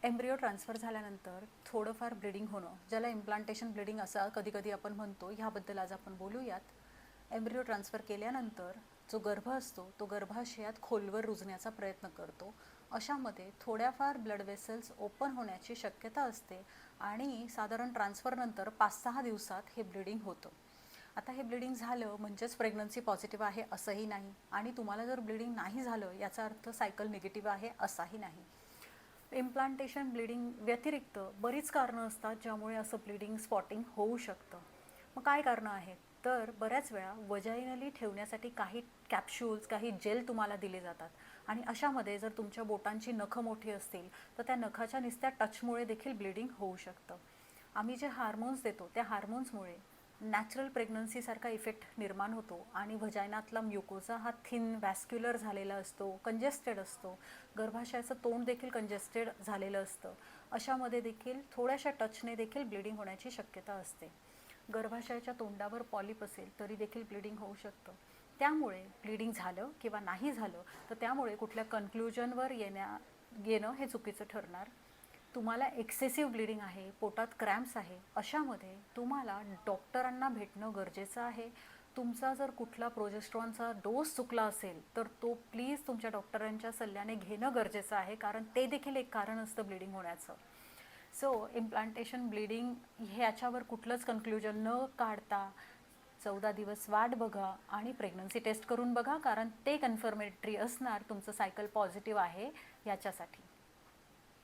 Embryo transfer झाल्यानंतर थोडंफार bleeding होणं, ज्याला इम्प्लांटेशन ब्लिडिंग असं कधी आपण म्हणतो, ह्याबद्दल आज आपण बोलूयात. एम्ब्रिओ ट्रान्सफर केल्यानंतर जो गर्भ असतो तो गर्भाशयात खोलवर रुजण्याचा प्रयत्न करतो. अशामध्ये थोड्याफार ब्लड वेसल्स ओपन होण्याची शक्यता असते आणि साधारण ट्रान्सफरनंतर 5-6 दिवसात हे ब्लिडिंग होतं. आता हे ब्लिडिंग झालं म्हणजेच प्रेग्नन्सी पॉझिटिव्ह आहे असंही नाही, आणि तुम्हाला जर ब्लिडिंग नाही झालं याचा अर्थ सायकल निगेटिव्ह आहे असाही नाही. इम्प्लांटेशन ब्लिडिंग व्यतिरिक्त बरीच कारणं असतात ज्यामुळे असं ब्लिडिंग स्पॉटिंग होऊ शकतं. मग काय कारणं आहेत? तर बऱ्याच वेळा वजायनली ठेवण्यासाठी काही कॅप्सूल्स, काही जेल तुम्हाला दिले जातात, आणि अशामध्ये जर तुमच्या बोटांची नखं मोठी असतील तर त्या नखाच्या नुसत्या टचमुळे देखील ब्लिडिंग होऊ शकतं. आम्ही जे हार्मोन्स देतो त्या हार्मोन्समुळे नॅचरल प्रेग्नन्सीसारखा इफेक्ट निर्माण होतो आणि व्हजायनातला म्युकोजा हा थिन वॅस्क्युलर झालेला असतो, कंजेस्टेड असतो. गर्भाशयाचं तोंड देखील कंजेस्टेड झालेलं असतं. अशामध्ये देखील थोड्याशा टचने देखील ब्लिडिंग होण्याची शक्यता असते. गर्भाशयाच्या तोंडावर पॉलिप असेल तरी देखील ब्लिडिंग होऊ शकतं. त्यामुळे ब्लिडिंग झालं किंवा नाही झालं तर त्यामुळे कुठल्या कन्क्लुजनवर येणं हे चुकीचं ठरणार. तुम्हाला एक्सेसिव्ह ब्लिडिंग आहे, पोटात क्रॅम्प्स आहे, अशामध्ये तुम्हाला डॉक्टरांना भेटणं गरजेचं आहे. तुमचा जर कुठला प्रोजेस्ट्रॉनचा डोस चुकला असेल तर तो प्लीज तुमच्या डॉक्टरांच्या सल्ल्याने घेणं गरजेचं आहे, कारण ते देखील एक कारण असतं ब्लिडिंग होण्याचं. सो इम्प्लांटेशन ब्लिडिंग ह्याच्यावर कुठलंच कन्क्लुजन न काढता 14 दिवस वाट बघा आणि प्रेग्नन्सी टेस्ट करून बघा, कारण ते कन्फर्मेटरी असणार तुमचं सायकल पॉझिटिव्ह आहे याच्यासाठी.